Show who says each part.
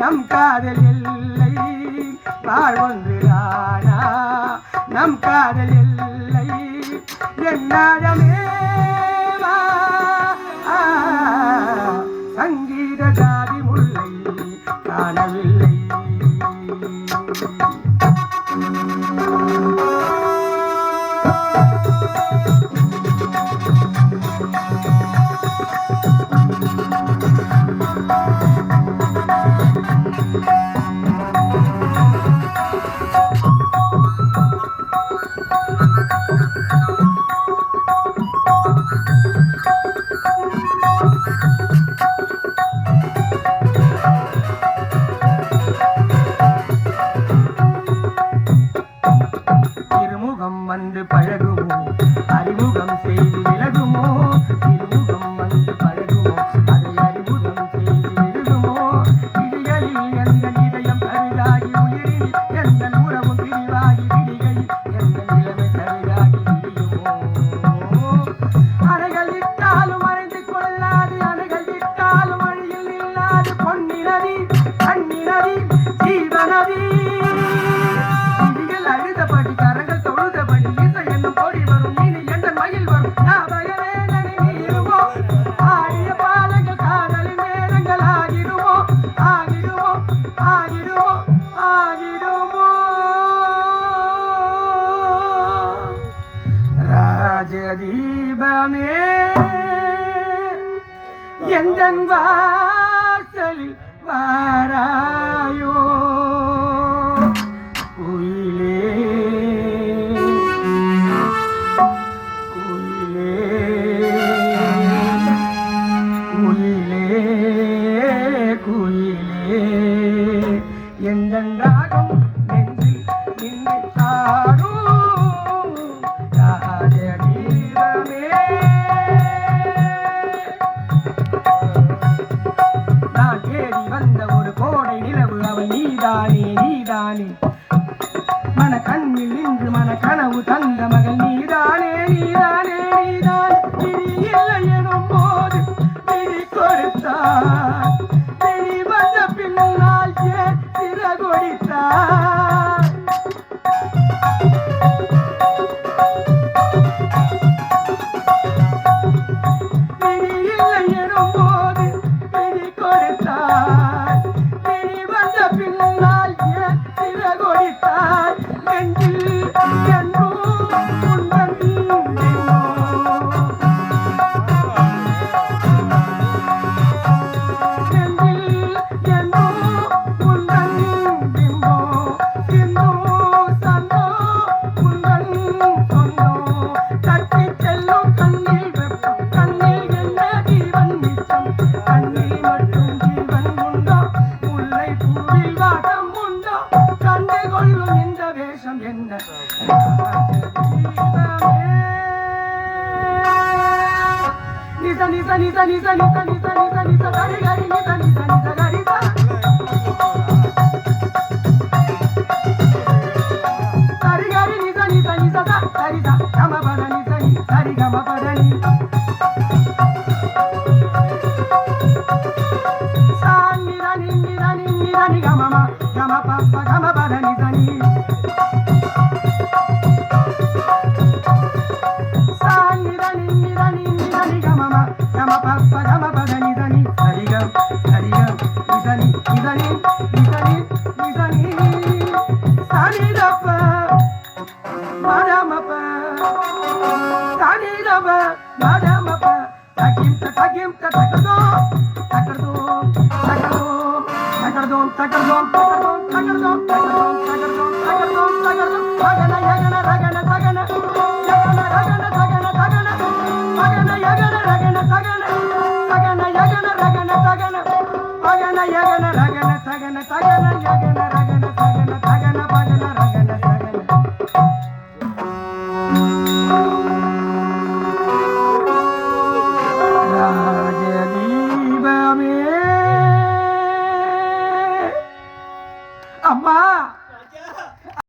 Speaker 1: நம் காதல் எல்லை வாழ்வொன்றுதானா நம் காதல் எல்லை என்னாதமே சங்கீத ஜாதி முல்லை காணவில்லை வந்து பழகுமோ அறிமுகம் செய்து விலகுமோ இருமுகம் வந்து பழகுமோ அதை அறிமுகம் செய்து விலகுமோ விடிகளில் எந்த இதயம் கருதாகி உயிரில் எந்த உறவும் பிரிவாகி விடிகளில் எந்த நிலைமை கருதாகி விடியுமோ அணைகள் இட்டாலும் அழைந்து கொள்ளாது அணைகள் இட்டாலும் வழியில் இல்லாது பொன்னி நதி கண்ணி நதி ஜீவநதி அழுதபடி கரங்கள் தொழுதபடி இசை என்னும் பொடி வரும் இனி என்ற மயில் வரும் ஞாபகமே நினைவிடுவோ ஆடிய பாலங்கள் காதலின் நேரங்கள் ஆகிடுவோ ஆகிடுவோ ஆகிடுவோ ஆகிடுவோ ராஜதீபமே எந்தன் வாசலில் வாராயோ எந்தென்றாகும் நெஞ்சில் நின்று ஆடும் ராஜதீபமே நான் தேடி வந்த ஒரு கோடை நிலவு அவள் நீதானே நீதானே மன கண்ணில் நின்று மன கனவு தந்த மகள் நீதானே நீதானே நீதான் விழி இல்லை எனும் போது விழி கொடுத்தார் விழி வந்த பின்னால் ஏன் சிறகொடித்தார் விழி இல்லை எனும் போது விழி கொடுத்தார் விழி வந்த பின்னால் ஏன் சிறகொடித்தார் நெஞ்சில் என்றும் உந்தன் nisa nisa nisa nisa nisa nisa nisa gari gari nisa nisa nisa gari sa gari gari nisa nisa nisa sa gari sa gama pada nisa ni gari gama pada ni sa ni ni gama ma gama pa gama pada nisa ni sa ni gama ma பகம பகம பதனி தனி சரிகம் சரிகம் இதனி இதனி இதனி இதனி சரிதப்ப மதமப்ப சரிதப்ப மதமப்ப தகிம் தகிம் தகதோ தகதோ தகதோ தகதோ தகதோ தகதோ தகதோ தகதோ தகதோ தகதோ பகன யகன ரகன தகன யகன ரகன தகன தகன பகன யகன ரகன தகன தகன யகன ரகன தகன பகன யகன ரகன தகன தகன யகன ரகன தகன தகன பகன